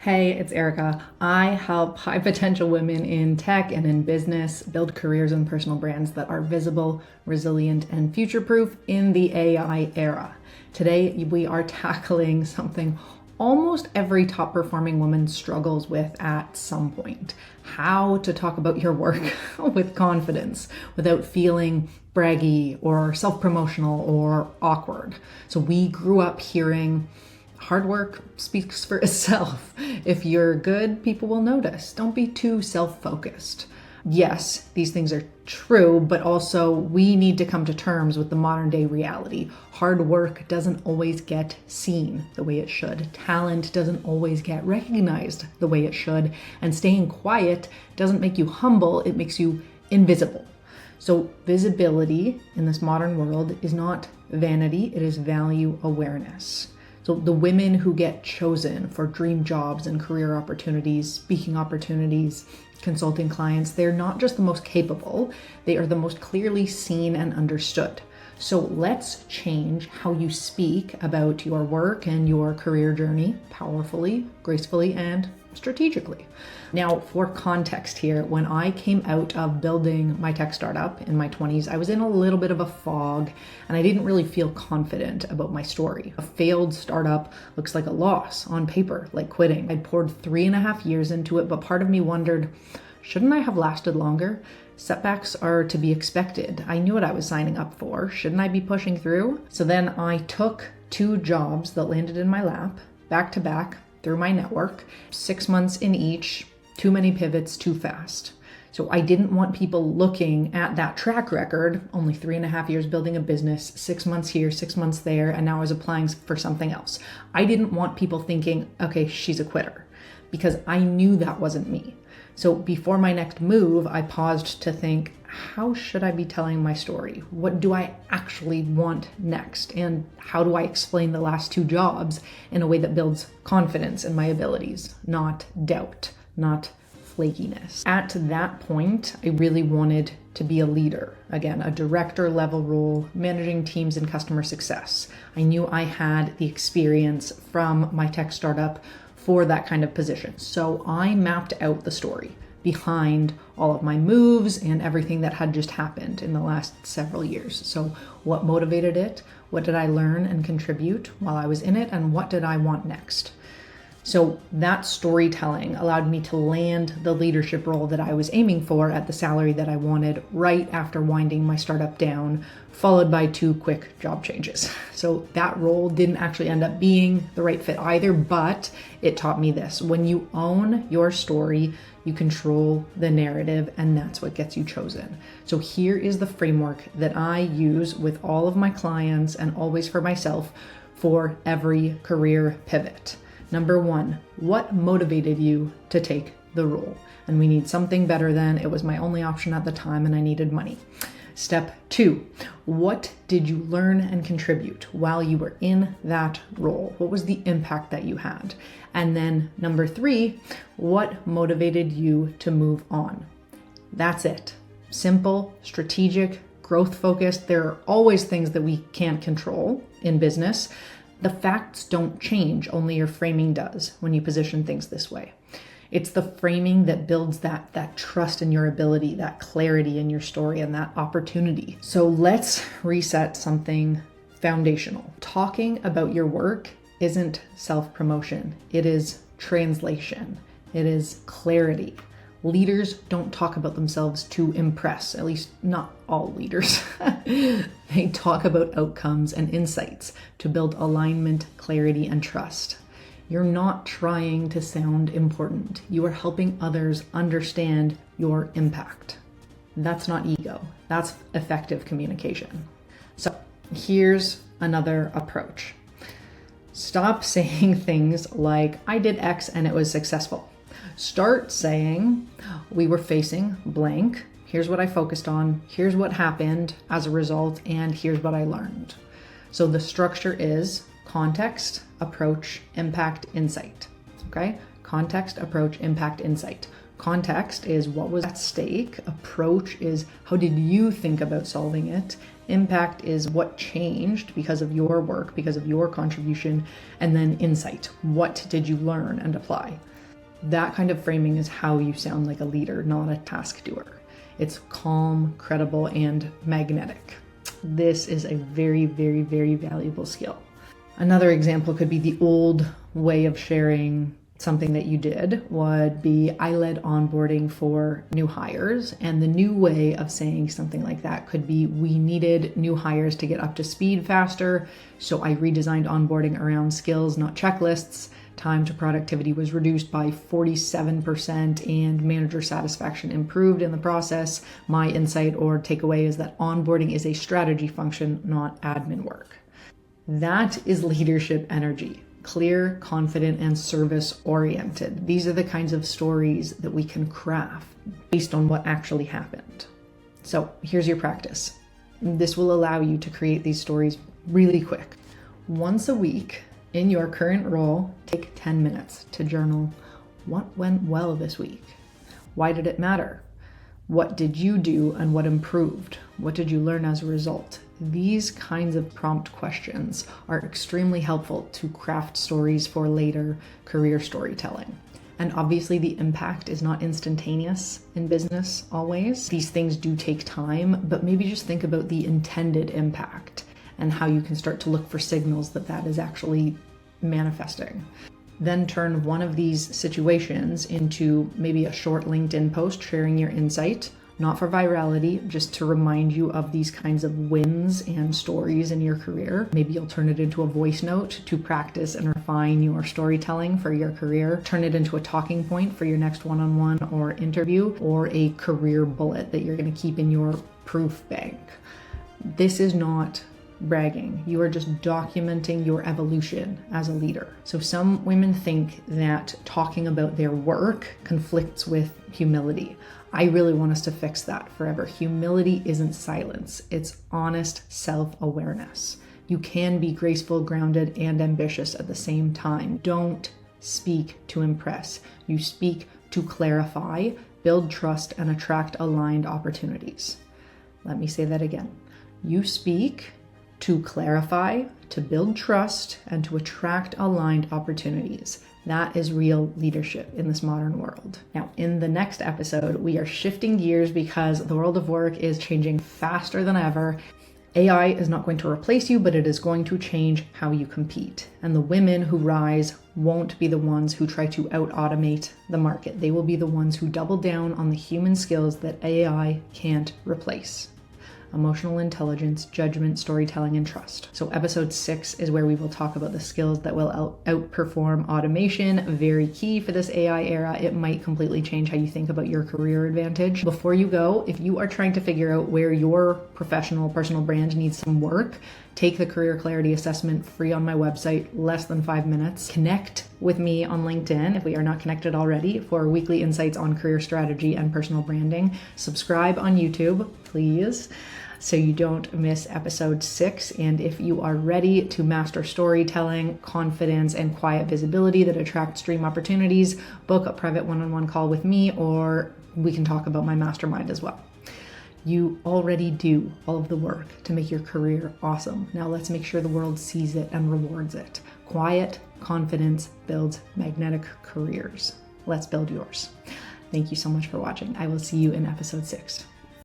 Hey, it's Erica. I help high potential women in tech and in business build careers and personal brands that are visible, resilient, and future proof in the AI era. Today, we are tackling something almost every top performing woman struggles with at some point: how to talk about your work with confidence without feeling braggy or self-promotional or awkward. So we grew up hearing hard work speaks for itself. If you're good, people will notice. Don't be too self-focused. Yes, these things are true, but also we need to come to terms with the modern day reality. Hard work doesn't always get seen the way it should. Talent doesn't always get recognized the way it should. And staying quiet doesn't make you humble, it makes you invisible. So visibility in this modern world is not vanity, it is value awareness. So the women who get chosen for dream jobs and career opportunities, speaking opportunities, consulting clients, they're not just the most capable, they are the most clearly seen and understood. So let's change how you speak about your work and your career journey powerfully, gracefully, and strategically. Now, for context here, when I came out of building my tech startup in my 20s, I was in a little bit of a fog and I didn't really feel confident about my story. A failed startup looks like a loss on paper, like quitting. I'd poured 3.5 years into it, but part of me wondered, shouldn't I have lasted longer? Setbacks are to be expected. I knew what I was signing up for. Shouldn't I be pushing through? So then I took 2 jobs that landed in my lap, back to back, through my network, 6 months in each, too many pivots, too fast. So I didn't want people looking at that track record, only 3.5 years building a business, 6 months here, 6 months there, and now I was applying for something else. I didn't want people thinking, okay, she's a quitter, because I knew that wasn't me. So before my next move, I paused to think, how should I be telling my story? What do I actually want next? And how do I explain the last 2 jobs in a way that builds confidence in my abilities, not doubt, not flakiness? At that point, I really wanted to be a leader. Again, a director level role, managing teams and customer success. I knew I had the experience from my tech startup for that kind of position. So I mapped out the story behind all of my moves and everything that had just happened in the last several years. So what motivated it? What did I learn and contribute while I was in it? And what did I want next? So that storytelling allowed me to land the leadership role that I was aiming for at the salary that I wanted right after winding my startup down, followed by 2 quick job changes. So that role didn't actually end up being the right fit either, but it taught me this: when you own your story, you control the narrative, and that's what gets you chosen. So here is the framework that I use with all of my clients and always for myself for every career pivot. Number 1, what motivated you to take the role? And we need something better than it was my only option at the time and I needed money. Step 2, what did you learn and contribute while you were in that role? What was the impact that you had? And then number 3, what motivated you to move on? That's it. Simple, strategic, growth focused. There are always things that we can't control in business. The facts don't change, only your framing does when you position things this way. It's the framing that builds that trust in your ability, that clarity in your story, and that opportunity. So let's reset something foundational. Talking about your work isn't self-promotion. It is translation. It is clarity. Leaders don't talk about themselves to impress, at least not all leaders. They talk about outcomes and insights to build alignment, clarity, and trust. You're not trying to sound important. You are helping others understand your impact. That's not ego. That's effective communication. So here's another approach. Stop saying things like, I did X and it was successful. Start saying, we were facing blank. Here's what I focused on. Here's what happened as a result. And here's what I learned. So the structure is context, approach, impact, insight. Okay? Context, approach, impact, insight. Context is what was at stake. Approach is how did you think about solving it. Impact is what changed because of your work, because of your contribution. And then insight, what did you learn and apply? That kind of framing is how you sound like a leader, not a task doer. It's calm, credible, and magnetic. This is a very, very, very valuable skill. Another example could be the old way of sharing something that you did would be, I led onboarding for new hires. And the new way of saying something like that could be, we needed new hires to get up to speed faster. So I redesigned onboarding around skills, not checklists. Time to productivity was reduced by 47% and manager satisfaction improved in the process. My insight or takeaway is that onboarding is a strategy function, not admin work. That is leadership energy. Clear, confident, and service-oriented. These are the kinds of stories that we can craft based on what actually happened. So here's your practice. This will allow you to create these stories really quick. Once a week, in your current role, take 10 minutes to journal what went well this week. Why did it matter? What did you do and what improved? What did you learn as a result? These kinds of prompt questions are extremely helpful to craft stories for later career storytelling. And obviously the impact is not instantaneous in business always. These things do take time, but maybe just think about the intended impact and how you can start to look for signals that that is actually manifesting. Then turn one of these situations into maybe a short LinkedIn post sharing your insight, not for virality, just to remind you of these kinds of wins and stories in your career. Maybe you'll turn it into a voice note to practice and refine your storytelling for your career. Turn it into a talking point for your next one-on-one or interview, or a career bullet that you're going to keep in your proof bank. This is not bragging. You are just documenting your evolution as a leader. So some women think that talking about their work conflicts with humility. I really want us to fix that forever. Humility isn't silence. It's honest self-awareness. You can be graceful, grounded, and ambitious at the same time. Don't speak to impress. You speak to clarify, build trust, and attract aligned opportunities. Let me say that again. You speak to clarify, to build trust, and to attract aligned opportunities. That is real leadership in this modern world. Now, in the next episode, we are shifting gears because the world of work is changing faster than ever. AI is not going to replace you, but it is going to change how you compete. And the women who rise won't be the ones who try to out-automate the market. They will be the ones who double down on the human skills that AI can't replace. Emotional intelligence, judgment, storytelling, and trust. So episode 6 is where we will talk about the skills that will outperform automation. Very key for this AI era. It might completely change how you think about your career advantage. Before you go, if you are trying to figure out where your professional, personal brand needs some work, take the Career Clarity Assessment free on my website, less than 5 minutes. Connect with me on LinkedIn if we are not connected already for weekly insights on career strategy and personal branding. Subscribe on YouTube, please, so you don't miss episode 6. And if you are ready to master storytelling, confidence, and quiet visibility that attracts dream opportunities, book a private one-on-one call with me, or we can talk about my mastermind as well. You already do all of the work to make your career awesome. Now let's make sure the world sees it and rewards it. Quiet confidence builds magnetic careers. Let's build yours. Thank you so much for watching. I will see you in episode 6.